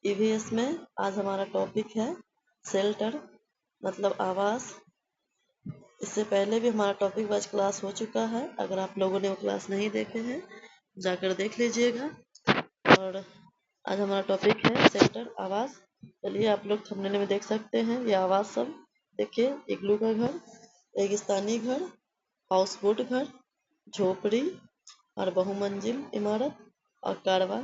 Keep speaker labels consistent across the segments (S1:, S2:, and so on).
S1: EVS में आज हमारा टॉपिक है शेल्टर मतलब आवास। इससे पहले भी हमारा टॉपिक वाइज क्लास हो चुका है। अगर आप लोगों ने वो क्लास नहीं देखे हैं जाकर देख लीजिएगा। और आज हमारा टॉपिक है शेल्टर आवास। चलिए आप लोग थंबनेल में देख सकते हैं ये आवास सब। देखिए, इग्लू का घर, रेगिस्तानी घर, हाउस बोट घर, झोपड़ी और बहुमंजिल इमारत और कारवा।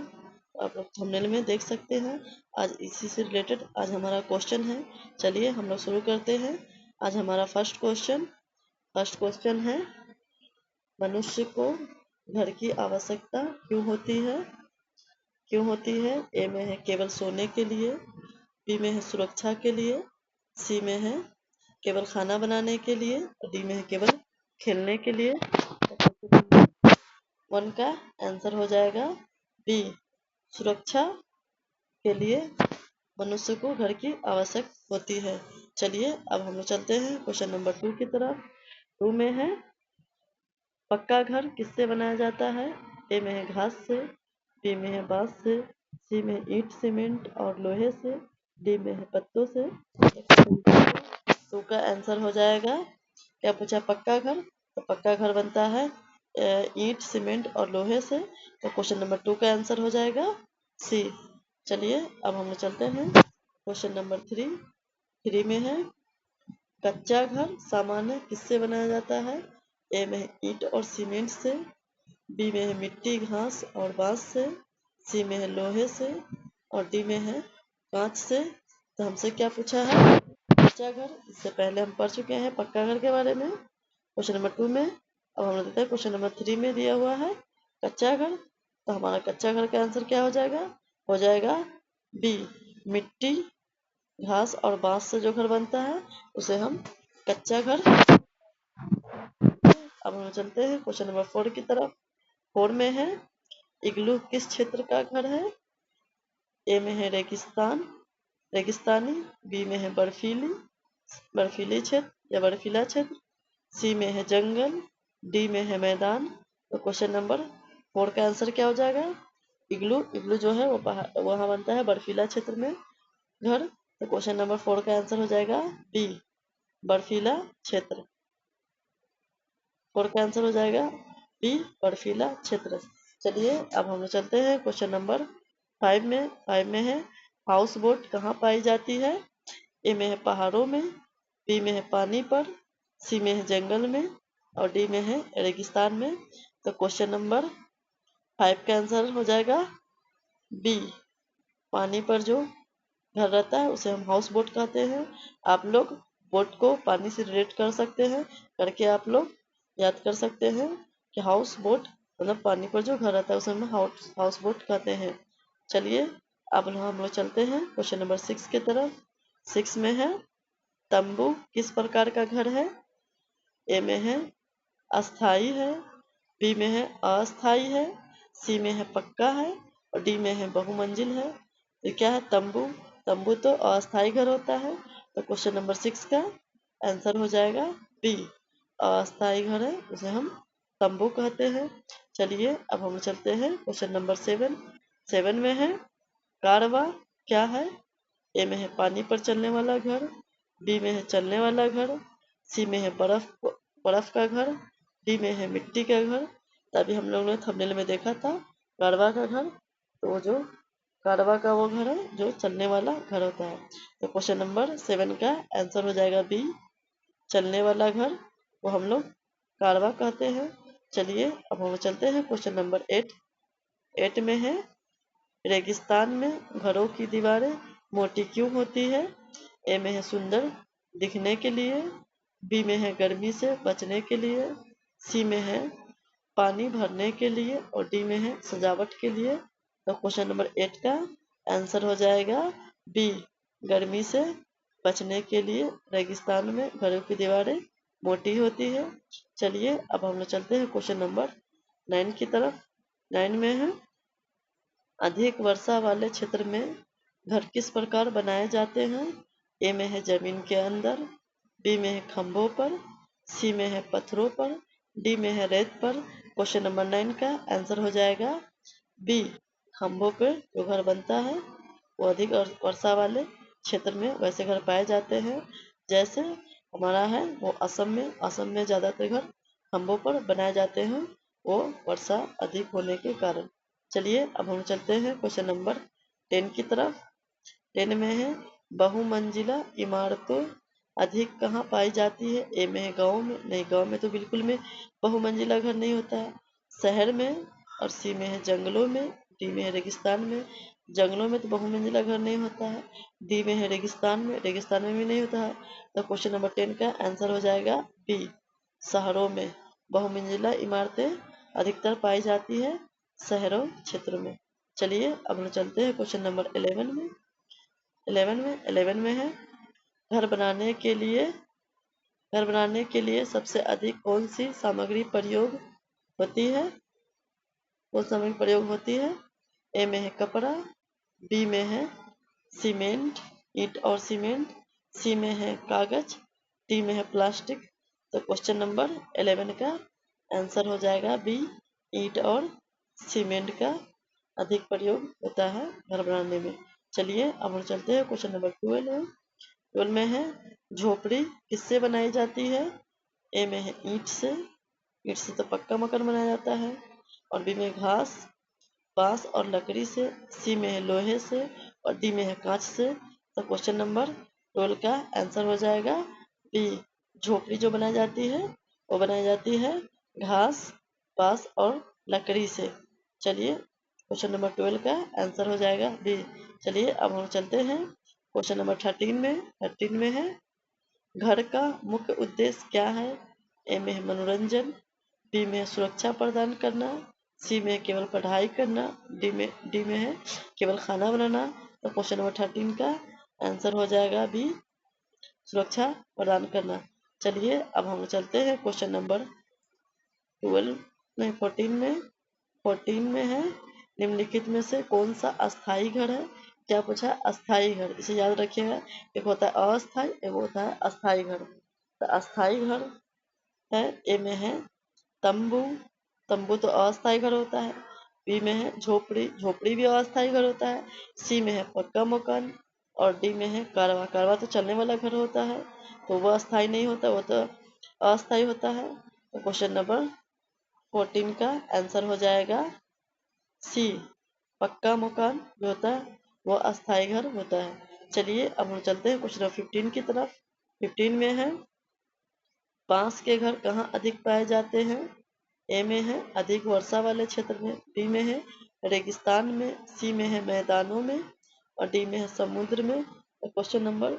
S1: आप लोग थंबनेल में देख सकते हैं। आज इसी से रिलेटेड आज हमारा क्वेश्चन है। चलिए हम लोग शुरू करते हैं। आज हमारा फर्स्ट क्वेश्चन है, मनुष्य को घर की आवश्यकता क्यों होती है? ए में है केवल सोने के लिए, बी में है सुरक्षा के लिए, सी में है केवल खाना बनाने के लिए और डी में है केवल खेलने के लिए। वन का आंसर हो जाएगा बी, सुरक्षा के लिए मनुष्य को घर की आवश्यक होती है। चलिए अब हम लोग चलते हैं क्वेश्चन नंबर 2 की तरफ। 2 में है, पक्का घर किससे बनाया जाता है? ए में है घास से, बी में है बांस से, सी में ईंट सीमेंट और लोहे से, डी में है पत्तों से। 2 का आंसर हो जाएगा, क्या पूछा, पक्का घर। तो पक्का घर बनता है ईंट सीमेंट और लोहे से। तो क्वेश्चन नंबर 2 का आंसर हो जाएगा सी। चलिए अब हम लोग चलते हैं क्वेश्चन नंबर 3। 3 में है, कच्चा घर सामान्य किससे बनाया जाता है? ए में है ईंट और सीमेंट से, बी में है मिट्टी घास और बांस से, सी में है लोहे से और डी में है कांच से। तो हमसे क्या पूछा है? कच्चा घर। इससे पहले हम पढ़ चुके हैं पक्का घर के बारे में क्वेश्चन नंबर 2 में। अब हम लोग देखते हैं क्वेश्चन नंबर 3 में दिया हुआ है कच्चा घर। तो हमारा कच्चा घर का आंसर क्या हो जाएगा बी, मिट्टी घास और बांस से जो घर बनता है उसे हम कच्चा घर। अब हम चलते हैं क्वेश्चन नंबर 4 की तरफ। 4 में है, इग्लू किस क्षेत्र का घर है? ए में है रेगिस्तानी, बी में है बर्फीली क्षेत्र या बर्फीला क्षेत्र, सी में है जंगल, डी में है मैदान। तो क्वेश्चन नंबर 4 का आंसर क्या हो जाएगा? इग्लू जो है वो वहाँ बनता है बर्फीला क्षेत्र में घर। तो क्वेश्चन नंबर 4 का आंसर हो जाएगा बी, बर्फीला क्षेत्र। 4 का आंसर हो जाएगा बी, बर्फीला क्षेत्र। चलिए अब हम लोग चलते हैं क्वेश्चन नंबर 5 में। 5 में है, हाउस बोट कहाँ पाई जाती है? ए में है पहाड़ों में, बी में है पानी पर, सी में है जंगल में और डी में है रेगिस्तान में। तो क्वेश्चन नंबर 5 का आंसर हो जाएगा बी, पानी पर जो घर रहता है उसे हम हाउस बोट कहते हैं। आप लोग बोट को पानी से रिलेट कर सकते हैं, करके आप लोग याद कर सकते हैं कि हाउस बोट मतलब पानी पर जो घर रहता है उसे हम हाउस बोट कहते हैं। चलिए अब हम लोग चलते हैं क्वेश्चन नंबर 6 की तरफ। 6 में है, तंबू किस प्रकार का घर है? ए में है अस्थाई है, बी में है अस्थाई है, सी में है पक्का है और डी में है बहुमंजिल है। तो क्या है तंबू? तंबू तो अस्थाई घर होता है। तो क्वेश्चन नंबर 6 का आंसर हो जाएगा बी, अस्थाई घर है उसे हम तंबू कहते हैं। चलिए अब हम चलते हैं क्वेश्चन नंबर 7। 7 में है, कारवा क्या है? ए में है पानी पर चलने वाला घर, बी में है चलने वाला घर, सी में है बर्फ का घर, डी में है मिट्टी का घर। तभी हम लोग ने थंबनेल में देखा था कारवा का घर। तो वो जो कारवा का वो घर है जो चलने वाला घर होता है। तो क्वेश्चन नंबर 7 का आंसर हो जाएगा बी, चलने वाला घर वो हम लोग कारवा कहते हैं। चलिए अब हम चलते हैं क्वेश्चन नंबर 8। 8 में है, रेगिस्तान में घरों की दीवारें मोटी क्यों होती है? ए में है सुंदर दिखने के लिए, बी में है गर्मी से बचने के लिए, सी में है पानी भरने के लिए और डी में है सजावट के लिए। तो क्वेश्चन नंबर 8 का आंसर हो जाएगा बी, गर्मी से बचने के लिए रेगिस्तान में घरों की दीवारें मोटी होती है। चलिए अब हम लोग चलते हैं क्वेश्चन नंबर 9 की तरफ। 9 में है, अधिक वर्षा वाले क्षेत्र में घर किस प्रकार बनाए जाते हैं? ए में है जमीन के अंदर, बी में है खंभों पर, सी में है पत्थरों पर, डी में है रेत पर। क्वेश्चन नंबर 9 का आंसर हो जाएगा बी, खंभों पर जो घर बनता है वो अधिक वर्षा वाले क्षेत्र में वैसे घर पाए जाते हैं। जैसे हमारा है वो असम में ज़्यादातर घर खंभों पर बनाए जाते हैं, वो वर्षा अधिक होने के कारण। चलिए अब हम चलते हैं क्वेश्चन नंबर 10 की तरफ। 10 में है बहुमंजिला इमारतों अधिक कहाँ पाई जाती है। ए में है गाँव में, नहीं गाँव में तो बिल्कुल में बहुमंजिला घर नहीं होता है। शहर में, और सी में है जंगलों में, डी में है रेगिस्तान में। जंगलों में तो बहुमंजिला घर नहीं होता है। डी में है रेगिस्तान में, रेगिस्तान में भी नहीं होता है। तो क्वेश्चन नंबर 10 का आंसर हो जाएगा बी, शहरों में बहुमंजिला इमारतें अधिकतर पाई जाती है, शहरों क्षेत्र में। चलिए अब हम चलते हैं क्वेश्चन नंबर 11 में। 11 में है घर बनाने के लिए सबसे अधिक कौन सी सामग्री प्रयोग होती है। कौन सी सामग्री प्रयोग होती है। ए में है कपड़ा, बी में है सीमेंट, ईंट और सीमेंट, सी में है कागज, डी में है प्लास्टिक। तो क्वेश्चन नंबर 11 का आंसर हो जाएगा बी, ईंट और सीमेंट का अधिक प्रयोग होता है घर बनाने में। चलिए अब हम चलते हैं क्वेश्चन नंबर 12 है। 12 में है झोपड़ी किससे बनाई जाती है। ए में है ईंट से तो पक्का मकान बनाया जाता है, और बी में घास, बांस और लकड़ी से, सी में है लोहे से, और डी में है कांच से। तो क्वेश्चन नंबर 12 का आंसर हो जाएगा बी, झोपड़ी जो बनाई जाती है वो बनाई जाती है घास, बांस और लकड़ी से। चलिए क्वेश्चन नंबर 12 का आंसर हो जाएगा बी। चलिए अब हम चलते हैं क्वेश्चन नंबर 13 में। 13 में है घर का मुख्य उद्देश्य क्या है। ए में है मनोरंजन, बी में है सुरक्षा प्रदान करना, सी में है केवल पढ़ाई करना, डी में है केवल खाना बनाना। तो क्वेश्चन नंबर 13 का आंसर हो जाएगा बी, सुरक्षा प्रदान करना। चलिए अब हम चलते हैं क्वेश्चन नंबर 12 में। 14 में 14 में है निम्नलिखित में से कौन सा अस्थाई घर है। क्या पूछा, अस्थाई घर, इसे याद रखिएगा। एक होता है अस्थाई, एक होता है अस्थाई घर। तो अस्थाई घर है, ए में है तंबू, तंबू तो अस्थाई घर होता है। बी में है झोपड़ी, झोपड़ी भी अस्थाई घर होता है। सी में है पक्का मकान, और डी में है कारवा, कारवा तो चलने वाला घर होता है, तो वह अस्थाई नहीं होता, वो तो अस्थाई होता है। तो क्वेश्चन नंबर 14 का आंसर हो जाएगा सी, पक्का मकान जो होता है वो अस्थाई घर होता है। चलिए अब हम चलते हैं क्वेश्चन नंबर 15 की तरफ। 15 में है बांस के घर कहाँ अधिक पाए जाते हैं। ए में है अधिक वर्षा वाले क्षेत्र में, बी में है रेगिस्तान में, सी में है मैदानों में, और डी में है समुद्र में। तो क्वेश्चन नंबर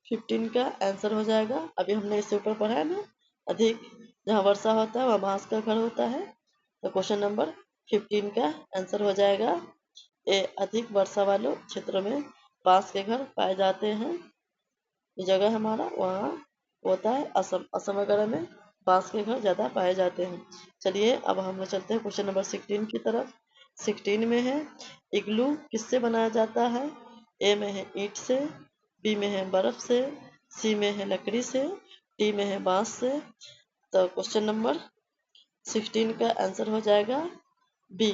S1: 15 का आंसर हो जाएगा, अभी हमने इससे ऊपर पढ़ा है ना, अधिक जहाँ वर्षा होता है वहाँ बांस का घर होता है। तो क्वेश्चन नंबर 15 का आंसर हो जाएगा ए, अधिक वर्षा वाले क्षेत्रों में बांस के घर पाए जाते हैं। जो जगह हमारा वहाँ होता है असम, असम वगैरह में बांस के घर ज़्यादा पाए जाते हैं। चलिए अब हम लोग चलते हैं क्वेश्चन नंबर 16 की तरफ। 16 में है इग्लू किससे बनाया जाता है। ए में है ईंट से, बी में है बर्फ से, सी में है लकड़ी से, डी में है बांस से। तो क्वेश्चन नंबर 16 का आंसर हो जाएगा बी,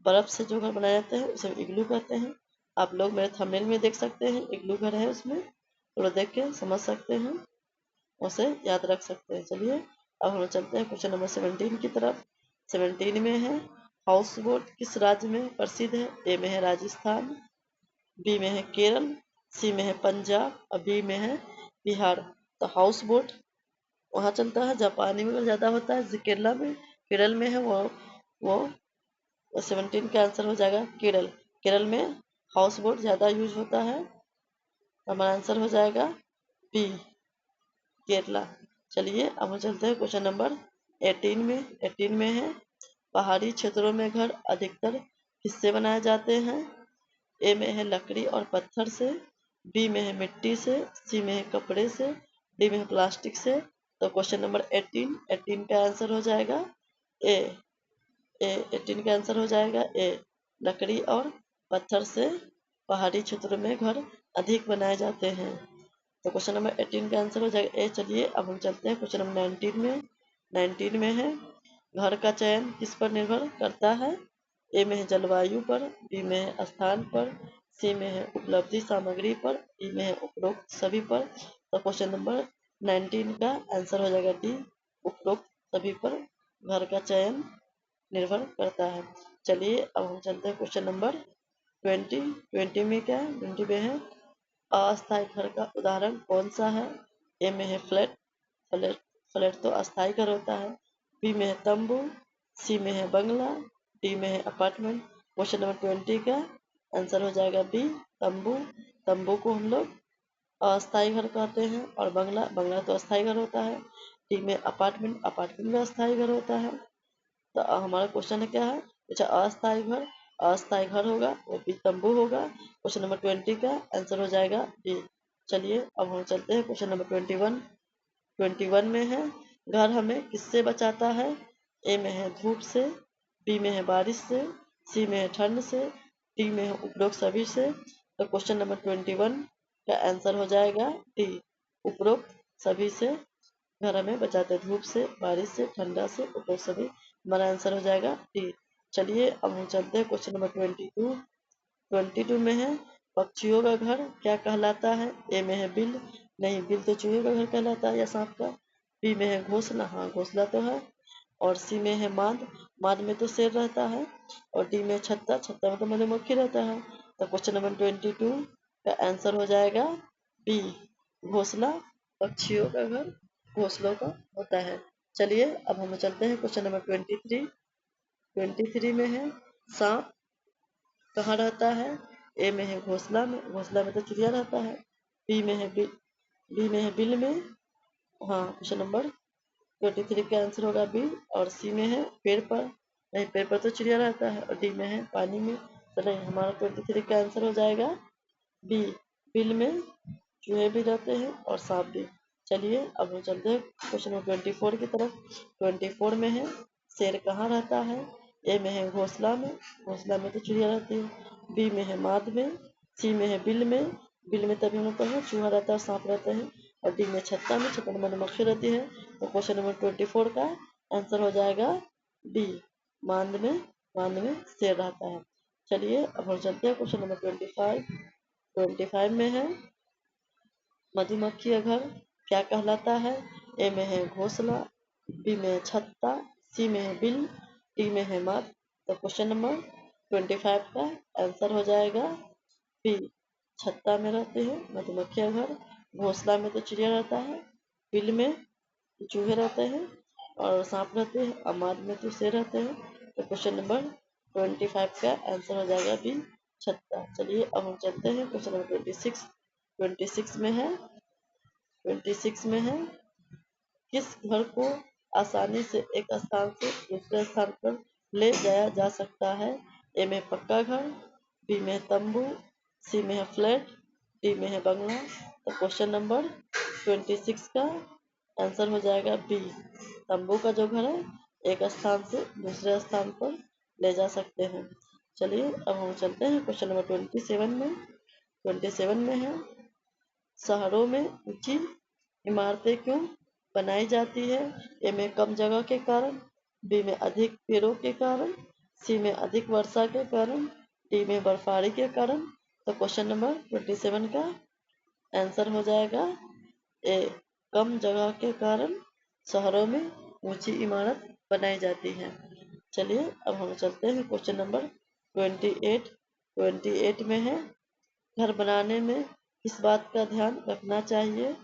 S1: बर्फ से जो घर बनाए जाते हैं उसे इग्लू कहते हैं। आप लोग मेरे थंबनेल में देख सकते हैं, इग्लू घर है उसमें, थोड़ा देख के समझ सकते हैं, उसे याद रख सकते हैं। चलिए अब हम चलते हैं क्वेश्चन नंबर 17 की तरफ। 17 में है हाउस बोट किस राज्य में प्रसिद्ध है। ए में है राजस्थान, बी में है केरल, सी में है पंजाब, और बी में है बिहार। तो हाउस बोट वहाँ चलता है जहाँ पानी में ज़्यादा होता है, केरल में है वो 17 का आंसर हो जाएगा केरल। केरल में हाउस बोट ज़्यादा यूज होता है, हमारा आंसर हो जाएगा बी, केरला। चलिए अब हम चलते हैं क्वेश्चन नंबर 18 में। 18 में है पहाड़ी क्षेत्रों में घर अधिकतर किससे बनाए जाते हैं। ए में है लकड़ी और पत्थर से, बी में है मिट्टी से, सी में है कपड़े से, डी में है प्लास्टिक से। तो क्वेश्चन नंबर 18 का आंसर हो जाएगा ए, 18 का आंसर हो जाएगा ए, लकड़ी और पत्थर से पहाड़ी क्षेत्रों में घर अधिक बनाए जाते हैं। तो क्वेश्चन नंबर 18 का आंसर हो जाएगा ए। चलिए अब हम चलते हैं क्वेश्चन नंबर 19 में। 19 में है घर का चयन किस पर निर्भर करता है। ए में है जलवायु पर, बी में है स्थान पर, सी में है उपलब्धि सामग्री पर, डी में है उपरोक्त सभी पर। तो क्वेश्चन नंबर 19 का आंसर हो जाएगा डी, उपरोक्त सभी पर घर का चयन निर्भर करता है। चलिए अब हम चलते हैं क्वेश्चन नंबर 20 में क्या है, 20 में है अस्थायी घर का उदाहरण कौन सा है। ए में है फ्लैट, फ्लैट फ्लैट तो अस्थायी घर होता है। बी में है तंबू, सी में है बंगला, डी में है अपार्टमेंट। क्वेश्चन नंबर 20 का आंसर हो जाएगा बी, तंबू। तंबू को हम लोग अस्थायी घर कहते हैं, और बंगला, बंगला तो अस्थायी घर होता है। डी में अपार्टमेंट, अपार्टमेंट में अस्थायी घर होता है। तो हमारा क्वेश्चन क्या है, अच्छा अस्थायी घर, अस्थायी घर होगा वो भी तंबू होगा। क्वेश्चन नंबर 20 का आंसर हो जाएगा डी। चलिए अब हम चलते हैं क्वेश्चन नंबर 21। 21 में है घर हमें किससे बचाता है। ए में है धूप से, बी में है बारिश से, सी में है ठंड से, डी में है उपरोक्त सभी से। तो क्वेश्चन नंबर 21 का आंसर हो जाएगा डी, उपरोक्त सभी से घर हमें बचाते हैं, धूप से, बारिश से, ठंडा से, उपरोक्त सभी। हमारा आंसर हो जाएगा डी। चलिए अब हम चलते हैं क्वेश्चन नंबर 22। 22 में है पक्षियों का घर क्या कहलाता है। ए में है बिल, नहीं बिल तो चूहे का घर कहलाता है या सांप का। बी में है घोंसला, हाँ घोंसला तो है। और सी में है माद, माद में तो शेर रहता है। और डी में छत्ता, छत्ता में तो मधुमक्खी रहता है। तो क्वेश्चन नंबर 22 का आंसर हो जाएगा बी, घोंसला। पक्षियों का घर घोंसलों का होता है। चलिए अब हम चलते हैं क्वेश्चन नंबर 23। 23 में है सांप कहाँ रहता है। ए में है घोंसला में, घोंसला में तो चिड़िया रहता है। बी में है बिल, बी में है बिल में, हाँ क्वेश्चन नंबर 23 का आंसर होगा बी। और सी में है पेड़ पर, नहीं पेड़ पर तो चिड़िया रहता है। और डी में है पानी में, तो नहीं हमारा 23 का आंसर हो जाएगा बी, बिल में चूहे भी रहते हैं और सांप भी। चलिए अब हम चलते हैं क्वेश्चन नंबर 24 की तरफ। 24 में है शेर कहाँ रहता है। ए में है घोंसला में, घोंसला में तो चिड़िया रहती है। बी में है माद में, सी में है बिल में, बिल में तभी हम लोग हैं चूहा रहता है और सांप रहते हैं। और डी में छत्ता में, छत्ता में मधुमक्खी रहती है। तो क्वेश्चन नंबर 24 का आंसर हो जाएगा डी, मांद में, मांद में शेर रहता है। चलिए अब हम चलते हैं क्वेश्चन नंबर 25। 25 में है मधुमक्खी का घर क्या कहलाता है। ए में है घोंसला, बी में है छत्ता, सी में है बिल, डी में है मध। तो क्वेश्चन नंबर 25 का आंसर हो जाएगा बी, छत्ता में रहते हैं मधुमक्खी का घर। घोंसला में तो चिड़िया रहता है, बिल में चूहे रहते हैं और सांप रहते हैं, और मध में तो शेर रहते हैं। तो क्वेश्चन नंबर 25 का आंसर हो जाएगा बी, छत्ता। चलिए अब हम चलते हैं क्वेश्चन नंबर 26। 26 में है 26 में है किस घर को आसानी से एक स्थान से दूसरे स्थान पर ले जाया जा सकता है। ए में पक्का घर, बी में तंबू, सी में है फ्लैट, डी में है बंगला। तो क्वेश्चन नंबर 26 का आंसर हो जाएगा बी, तंबू का जो घर है एक स्थान से दूसरे स्थान पर ले जा सकते हैं। चलिए अब हम चलते हैं क्वेश्चन नंबर 27 में। 27 में है शहरों में ऊंची इमारतें क्यों बनाई जाती है। ए में कम जगह के कारण, बी में अधिक पेड़ों के कारण, सी में अधिक वर्षा के कारण, डी में बर्फबारी के कारण। तो क्वेश्चन नंबर 27 का आंसर हो जाएगा ए, कम जगह के कारण शहरों में ऊंची इमारत बनाई जाती है। चलिए अब हम चलते हैं क्वेश्चन नंबर 28। 28 में है घर बनाने में किस बात का ध्यान रखना चाहिए।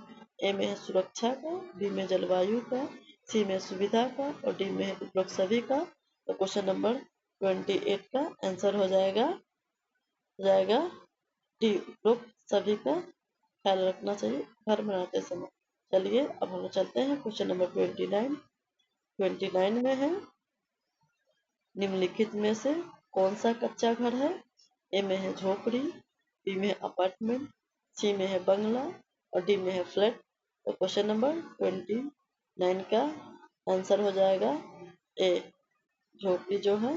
S1: ए में है सुरक्षा का, बी में जलवायु का, सी में सुविधा का, और डी में है उपरोक्त सभी का। तो क्वेश्चन नंबर 28 का आंसर हो जाएगा डी, उपरोक्त सभी का ख्याल रखना चाहिए घर बनाते समय। चलिए अब हम चलते हैं क्वेश्चन नंबर 29। 29 में है निम्नलिखित में से कौन सा कच्चा घर है। ए में है झोपड़ी, बी में है अपार्टमेंट, सी में है बंगला, और डी में है फ्लैट। तो क्वेश्चन नंबर 29 का आंसर हो जाएगा ए, झोपड़ी जो है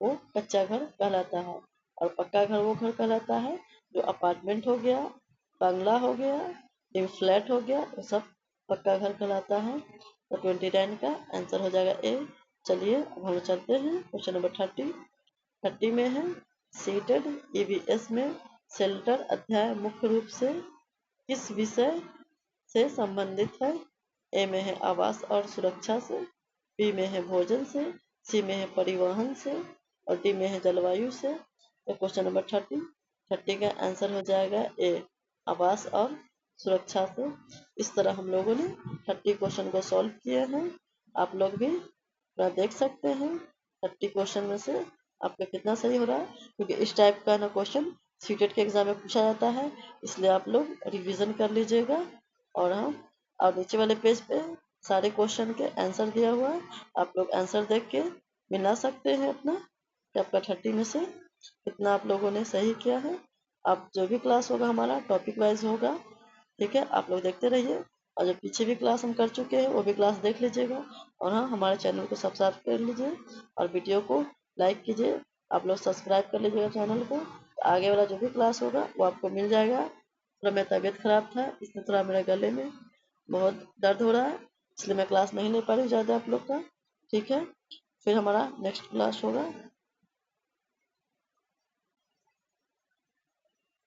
S1: वो कच्चा घर कहलाता है, और पक्का घर वो घर कहलाता है जो अपार्टमेंट हो गया, बंगला हो गया, डी फ्लैट हो गया, वो सब पक्का घर कहलाता है। तो 29 का आंसर हो जाएगा ए। चलिए अब हम चलते हैं क्वेश्चन नंबर 30। 30 में है सीटेड ईवीएस में शेल्टर अध्याय मुख्य रूप से किस विषय से संबंधित है? ए में है आवास और सुरक्षा से, बी में है भोजन से, सी में है परिवहन से और डी में है जलवायु से। तो क्वेश्चन नंबर 30 का आंसर हो जाएगा ए, आवास और सुरक्षा से। इस तरह हम लोगों ने 30 क्वेश्चन को सॉल्व किए हैं। आप लोग भी थोड़ा देख सकते हैं 30 क्वेश्चन में से आपका कितना सही हो रहा है, क्योंकि इस टाइप का ना क्वेश्चन सीटेट के एग्जाम में पूछा जाता है, इसलिए आप लोग रिवीजन कर लीजिएगा। और नीचे वाले पेज पे सारे क्वेश्चन के आंसर दिया हुआ है, आप लोग आंसर देख के मिला सकते हैं अपना कि आपका 30 में से कितना आप लोगों ने सही किया है। अब जो भी क्लास होगा हमारा टॉपिक वाइज होगा, ठीक है, आप लोग देखते रहिए। और जो पीछे भी क्लास हम कर चुके हैं वो भी क्लास देख लीजिएगा। और हाँ, हमारे चैनल को सब्सक्राइब कर लीजिए और वीडियो को लाइक कीजिए। आप लोग सब्सक्राइब कर लीजिएगा चैनल को, तो आगे वाला जो भी क्लास होगा वो आपको मिल जाएगा। थोड़ा मेरा तबीयत खराब था, इसमें थोड़ा मेरे गले में बहुत दर्द हो रहा है, इसलिए मैं क्लास नहीं ले पा रही ज़्यादा आप लोग का। ठीक है, फिर हमारा नेक्स्ट क्लास होगा।